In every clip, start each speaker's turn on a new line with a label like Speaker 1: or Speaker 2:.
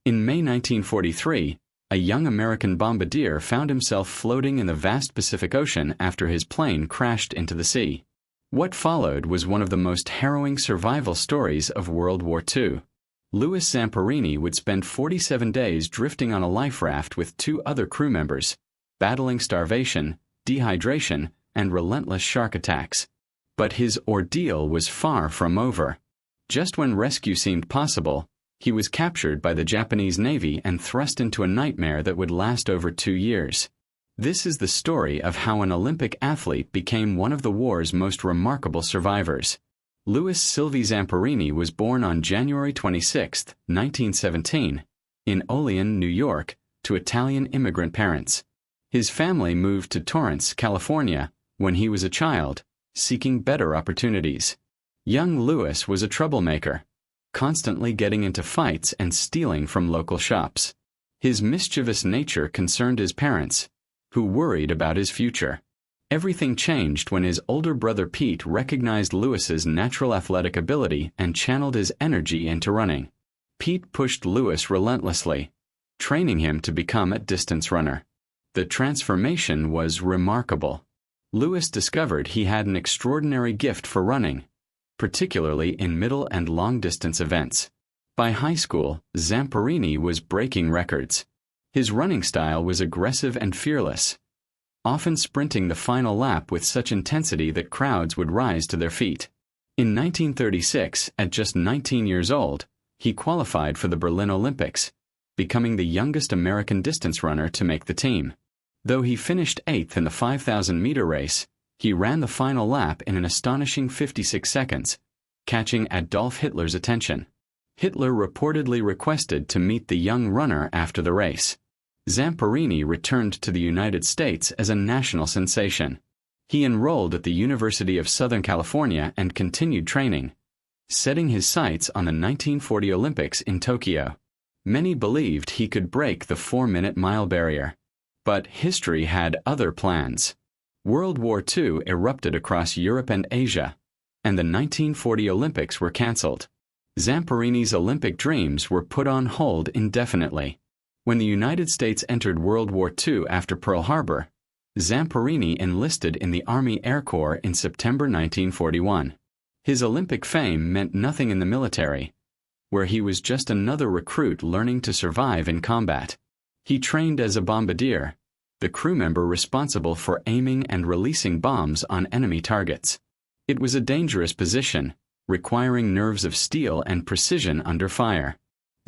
Speaker 1: In May 1943, a young American bombardier found himself floating in the vast Pacific Ocean after his plane crashed into the sea. What followed was one of the most harrowing survival stories of World War II. Louis Zamperini would spend 47 days drifting on a life raft with 2 other crew members, battling starvation, dehydration, and relentless shark attacks. But his ordeal was far from over. Just when rescue seemed possible, he was captured by the Japanese Navy and thrust into a nightmare that would last over 2 years. This is the story of how an Olympic athlete became one of the war's most remarkable survivors. Louis Sylvie Zamperini was born on January 26, 1917, in Olean, New York, to Italian immigrant parents. His family moved to Torrance, California, when he was a child, seeking better opportunities. Young Louis was a troublemaker, constantly getting into fights and stealing from local shops. His mischievous nature concerned his parents, who worried about his future. Everything changed when his older brother Pete recognized Louis's natural athletic ability and channeled his energy into running. Pete pushed Louis relentlessly, training him to become a distance runner. The transformation was remarkable. Louis discovered he had an extraordinary gift for running, particularly in middle and long-distance events. By high school, Zamperini was breaking records. His running style was aggressive and fearless, often sprinting the final lap with such intensity that crowds would rise to their feet. In 1936, at just 19 years old, he qualified for the Berlin Olympics, becoming the youngest American distance runner to make the team. Though he finished 8th in the 5,000-meter race, he ran the final lap in an astonishing 56 seconds, catching Adolf Hitler's attention. Hitler reportedly requested to meet the young runner after the race. Zamperini returned to the United States as a national sensation. He enrolled at the University of Southern California and continued training, setting his sights on the 1940 Olympics in Tokyo. Many believed he could break the 4-minute mile barrier. But history had other plans. World War II erupted across Europe and Asia, and the 1940 Olympics were canceled. Zamperini's Olympic dreams were put on hold indefinitely. When the United States entered World War II after Pearl Harbor, Zamperini enlisted in the Army Air Corps in September 1941. His Olympic fame meant nothing in the military, where he was just another recruit learning to survive in combat. He trained as a bombardier, the crew member responsible for aiming and releasing bombs on enemy targets. It was a dangerous position, requiring nerves of steel and precision under fire.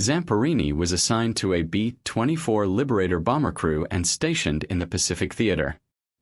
Speaker 1: Zamperini was assigned to a B-24 Liberator bomber crew and stationed in the Pacific Theater.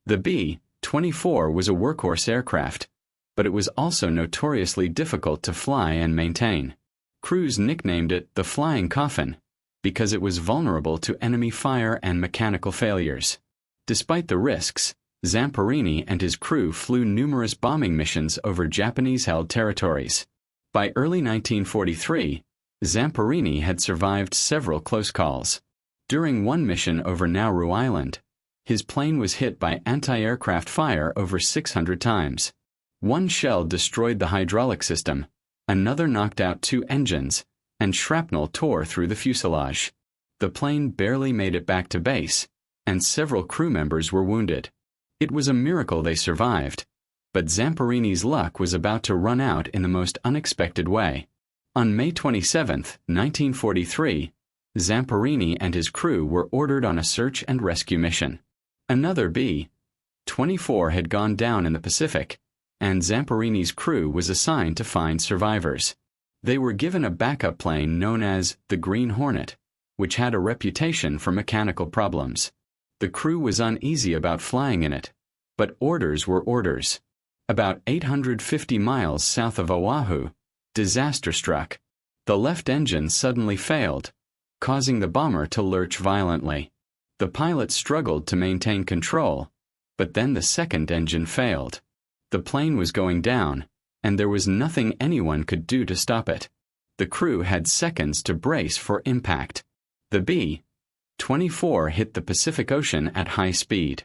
Speaker 1: The B-24 was a workhorse aircraft, but it was also notoriously difficult to fly and maintain. Crews nicknamed it the Flying Coffin, because it was vulnerable to enemy fire and mechanical failures. Despite the risks, Zamperini and his crew flew numerous bombing missions over Japanese-held territories. By early 1943, Zamperini had survived several close calls. During one mission over Nauru Island, his plane was hit by anti-aircraft fire over 600 times. One shell destroyed the hydraulic system, another knocked out 2 engines, and shrapnel tore through the fuselage. The plane barely made it back to base, and several crew members were wounded. It was a miracle they survived, but Zamperini's luck was about to run out in the most unexpected way. On May 27, 1943, Zamperini and his crew were ordered on a search and rescue mission. Another B-24 had gone down in the Pacific, and Zamperini's crew was assigned to find survivors. They were given a backup plane known as the Green Hornet, which had a reputation for mechanical problems. The crew was uneasy about flying in it, but orders were orders. About 850 miles south of Oahu, disaster struck. The left engine suddenly failed, causing the bomber to lurch violently. The pilot struggled to maintain control, but then the second engine failed. The plane was going down, and there was nothing anyone could do to stop it. The crew had seconds to brace for impact. The B-24 hit the Pacific Ocean at high speed.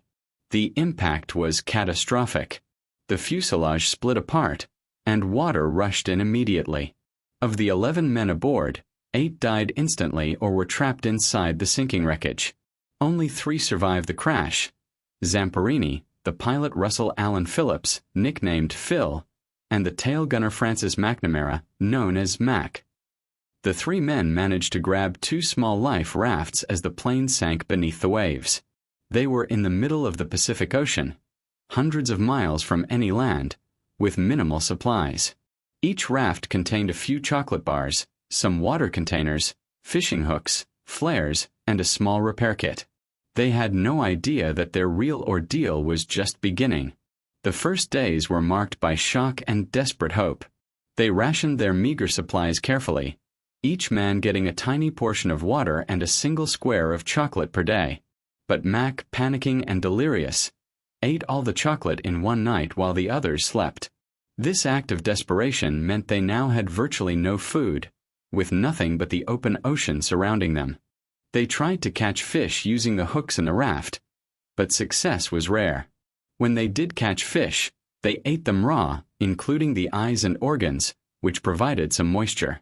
Speaker 1: The impact was catastrophic. The fuselage split apart, and water rushed in immediately. Of the 11 men aboard, 8 died instantly or were trapped inside the sinking wreckage. Only 3 survived the crash: Zamperini, the pilot Russell Allen Phillips, nicknamed Phil, and the tail gunner Francis McNamara, known as Mac. The 3 men managed to grab 2 small life rafts as the plane sank beneath the waves. They were in the middle of the Pacific Ocean, hundreds of miles from any land, with minimal supplies. Each raft contained a few chocolate bars, some water containers, fishing hooks, flares, and a small repair kit. They had no idea that their real ordeal was just beginning. The first days were marked by shock and desperate hope. They rationed their meager supplies carefully, each man getting a tiny portion of water and a single square of chocolate per day. But Mac, panicking and delirious, ate all the chocolate in one night while the others slept. This act of desperation meant they now had virtually no food, with nothing but the open ocean surrounding them. They tried to catch fish using the hooks in the raft, but success was rare. When they did catch fish, they ate them raw, including the eyes and organs, which provided some moisture.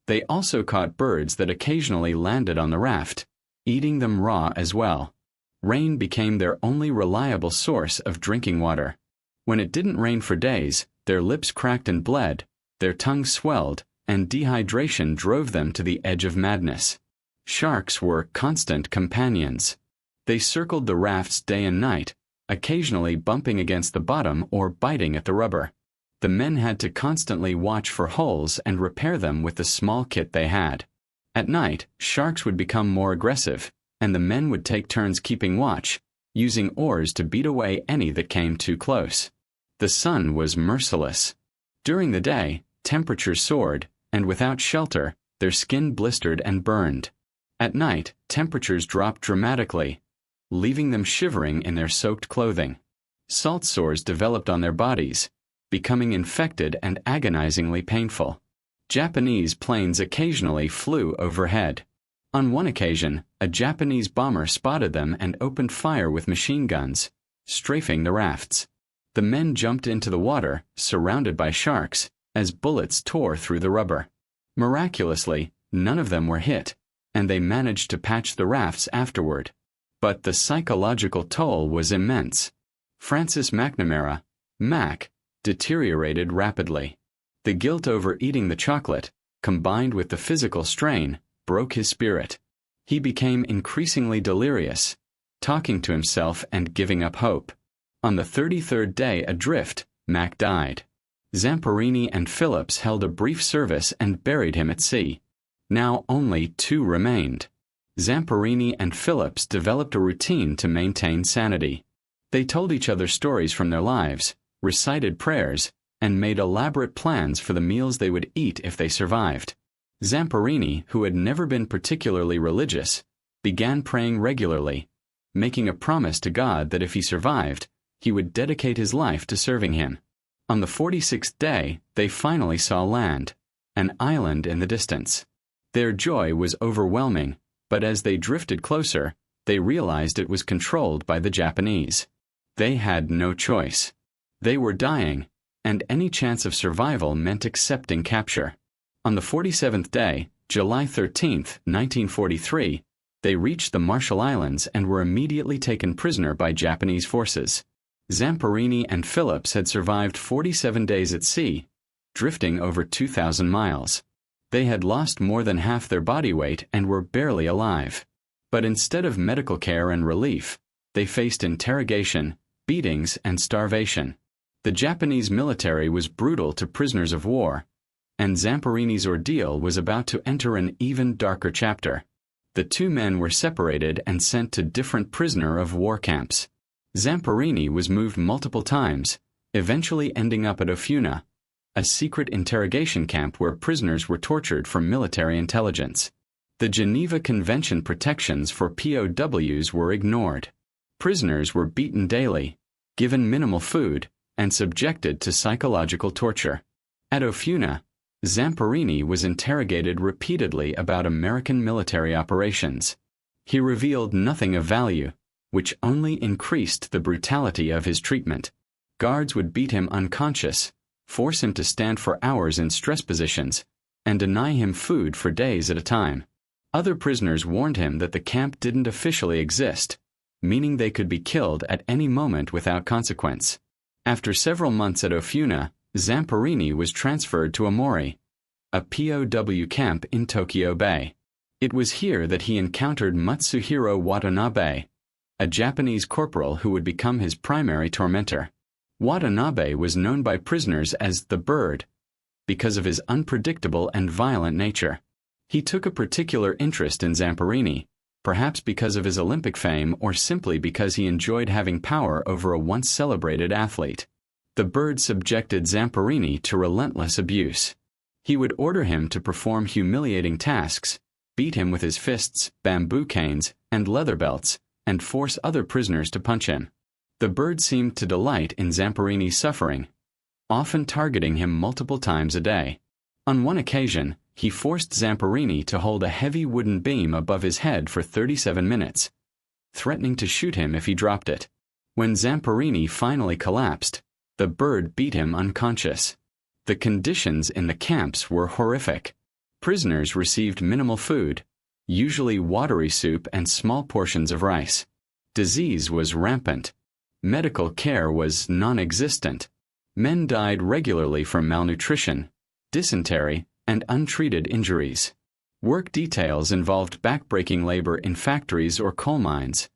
Speaker 1: They also caught birds that occasionally landed on the raft, eating them raw as well. Rain became their only reliable source of drinking water. When it didn't rain for days, their lips cracked and bled, their tongues swelled, and dehydration drove them to the edge of madness. Sharks were constant companions. They circled the rafts day and night, occasionally bumping against the bottom or biting at the rubber. The men had to constantly watch for holes and repair them with the small kit they had. At night, sharks would become more aggressive, and the men would take turns keeping watch, using oars to beat away any that came too close. The sun was merciless. During the day, temperatures soared, and without shelter, their skin blistered and burned. At night, temperatures dropped dramatically, leaving them shivering in their soaked clothing. Salt sores developed on their bodies, becoming infected and agonizingly painful. Japanese planes occasionally flew overhead. On one occasion, a Japanese bomber spotted them and opened fire with machine guns, strafing the rafts. The men jumped into the water, surrounded by sharks, as bullets tore through the rubber. Miraculously, none of them were hit, and they managed to patch the rafts afterward. But the psychological toll was immense. Francis McNamara, Mac, deteriorated rapidly. The guilt over eating the chocolate, combined with the physical strain, broke his spirit. He became increasingly delirious, talking to himself and giving up hope. On the 33rd day adrift, Mac died. Zamperini and Phillips held a brief service and buried him at sea. Now only 2 remained. Zamperini and Phillips developed a routine to maintain sanity. They told each other stories from their lives, recited prayers, and made elaborate plans for the meals they would eat if they survived. Zamperini, who had never been particularly religious, began praying regularly, making a promise to God that if he survived, he would dedicate his life to serving him. On the 46th day, they finally saw land, an island in the distance. Their joy was overwhelming, but as they drifted closer, they realized it was controlled by the Japanese. They had no choice. They were dying, and any chance of survival meant accepting capture. On the 47th day, July 13, 1943, they reached the Marshall Islands and were immediately taken prisoner by Japanese forces. Zamperini and Phillips had survived 47 days at sea, drifting over 2,000 miles. They had lost more than half their body weight and were barely alive. But instead of medical care and relief, they faced interrogation, beatings, and starvation. The Japanese military was brutal to prisoners of war, and Zamperini's ordeal was about to enter an even darker chapter. The 2 men were separated and sent to different prisoner of war camps. Zamperini was moved multiple times, eventually ending up at Ofuna, a secret interrogation camp where prisoners were tortured for military intelligence. The Geneva Convention protections for POWs were ignored. Prisoners were beaten daily, given minimal food, and subjected to psychological torture. At Ofuna, Zamperini was interrogated repeatedly about American military operations. He revealed nothing of value, which only increased the brutality of his treatment. Guards would beat him unconscious, force him to stand for hours in stress positions, and deny him food for days at a time. Other prisoners warned him that the camp didn't officially exist, meaning they could be killed at any moment without consequence. After several months at Ofuna, Zamperini was transferred to Omori, a POW camp in Tokyo Bay. It was here that he encountered Matsuhiro Watanabe, a Japanese corporal who would become his primary tormentor. Watanabe was known by prisoners as the Bird because of his unpredictable and violent nature. He took a particular interest in Zamperini, perhaps because of his Olympic fame or simply because he enjoyed having power over a once celebrated athlete. The Bird subjected Zamperini to relentless abuse. He would order him to perform humiliating tasks, beat him with his fists, bamboo canes, and leather belts, and force other prisoners to punch him. The Bird seemed to delight in Zamperini's suffering, often targeting him multiple times a day. On one occasion, he forced Zamperini to hold a heavy wooden beam above his head for 37 minutes, threatening to shoot him if he dropped it. When Zamperini finally collapsed, the Bird beat him unconscious. The conditions in the camps were horrific. Prisoners received minimal food, usually watery soup and small portions of rice. Disease was rampant. Medical care was non-existent. Men died regularly from malnutrition, dysentery, and untreated injuries. Work details involved backbreaking labor in factories or coal mines,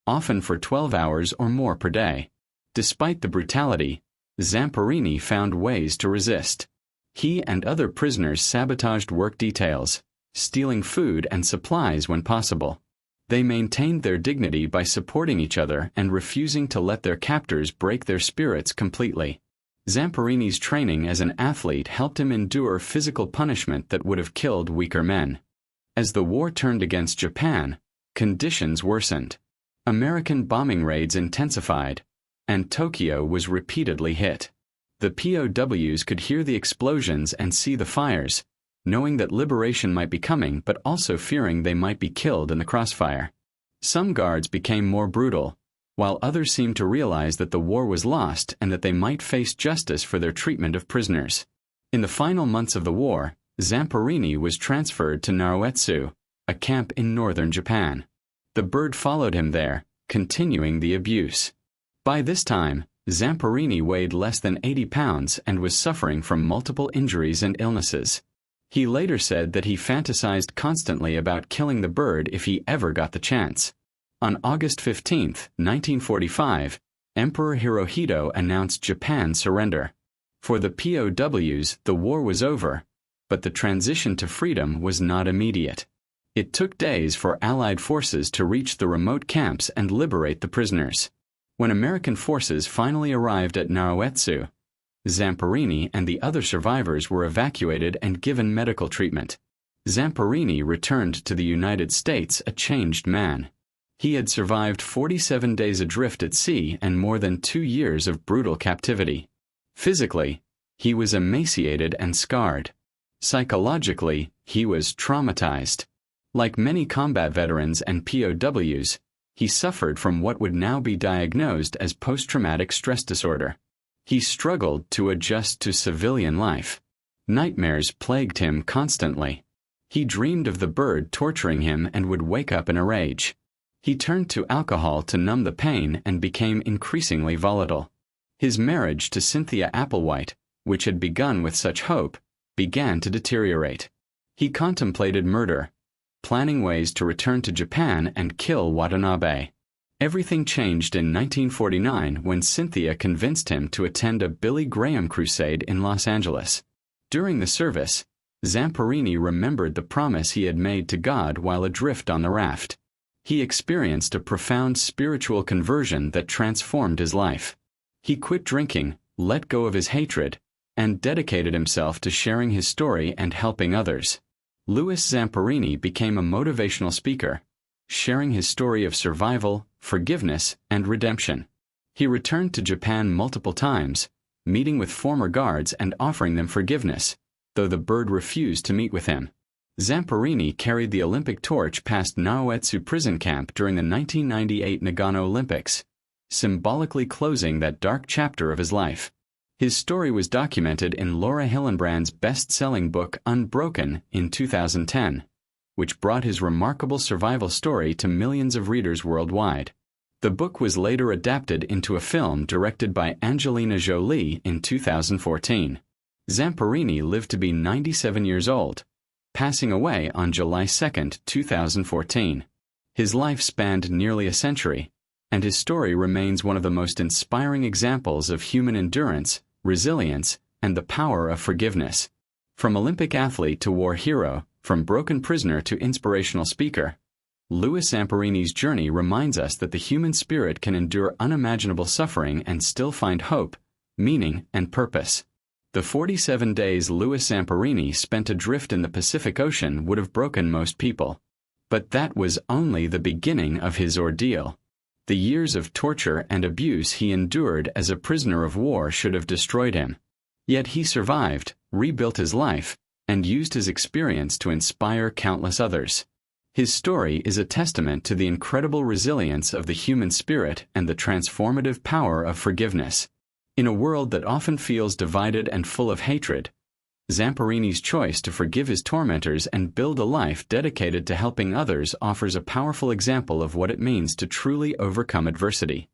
Speaker 1: often for 12 hours or more per day. Despite the brutality, Zamperini found ways to resist. He and other prisoners sabotaged work details, stealing food and supplies when possible. They maintained their dignity by supporting each other and refusing to let their captors break their spirits completely. Zamperini's training as an athlete helped him endure physical punishment that would have killed weaker men. As the war turned against Japan, conditions worsened. American bombing raids intensified, and Tokyo was repeatedly hit. The POWs could hear the explosions and see the fires, knowing that liberation might be coming but also fearing they might be killed in the crossfire. Some guards became more brutal, while others seemed to realize that the war was lost and that they might face justice for their treatment of prisoners. In the final months of the war, Zamperini was transferred to Naruetsu, a camp in northern Japan. The Bird followed him there, continuing the abuse. By this time, Zamperini weighed less than 80 pounds and was suffering from multiple injuries and illnesses. He later said that he fantasized constantly about killing the Bird if he ever got the chance. On August 15, 1945, Emperor Hirohito announced Japan's surrender. For the POWs, the war was over, but the transition to freedom was not immediate. It took days for Allied forces to reach the remote camps and liberate the prisoners. When American forces finally arrived at Naruetsu, Zamperini and the other survivors were evacuated and given medical treatment. Zamperini returned to the United States a changed man. He had survived 47 days adrift at sea and more than 2 years of brutal captivity. Physically, he was emaciated and scarred. Psychologically, he was traumatized. Like many combat veterans and POWs, he suffered from what would now be diagnosed as post-traumatic stress disorder. He struggled to adjust to civilian life. Nightmares plagued him constantly. He dreamed of the Bird torturing him and would wake up in a rage. He turned to alcohol to numb the pain and became increasingly volatile. His marriage to Cynthia Applewhite, which had begun with such hope, began to deteriorate. He contemplated murder, planning ways to return to Japan and kill Watanabe. Everything changed in 1949 when Cynthia convinced him to attend a Billy Graham crusade in Los Angeles. During the service, Zamperini remembered the promise he had made to God while adrift on the raft. He experienced a profound spiritual conversion that transformed his life. He quit drinking, let go of his hatred, and dedicated himself to sharing his story and helping others. Louis Zamperini became a motivational speaker, sharing his story of survival, forgiveness, and redemption. He returned to Japan multiple times, meeting with former guards and offering them forgiveness, though the Bird refused to meet with him. Zamperini carried the Olympic torch past Naruetsu prison camp during the 1998 Nagano Olympics, symbolically closing that dark chapter of his life. His story was documented in Laura Hillenbrand's best-selling book Unbroken in 2010, which brought his remarkable survival story to millions of readers worldwide. The book was later adapted into a film directed by Angelina Jolie in 2014. Zamperini lived to be 97 years old, passing away on July 2, 2014. His life spanned nearly a century, and his story remains one of the most inspiring examples of human endurance, resilience, and the power of forgiveness. From Olympic athlete to war hero, from broken prisoner to inspirational speaker, Louis Zamperini's journey reminds us that the human spirit can endure unimaginable suffering and still find hope, meaning, and purpose. The 47 days Louis Zamperini spent adrift in the Pacific Ocean would have broken most people. But that was only the beginning of his ordeal. The years of torture and abuse he endured as a prisoner of war should have destroyed him. Yet he survived, rebuilt his life, and used his experience to inspire countless others. His story is a testament to the incredible resilience of the human spirit and the transformative power of forgiveness. In a world that often feels divided and full of hatred, Zamperini's choice to forgive his tormentors and build a life dedicated to helping others offers a powerful example of what it means to truly overcome adversity.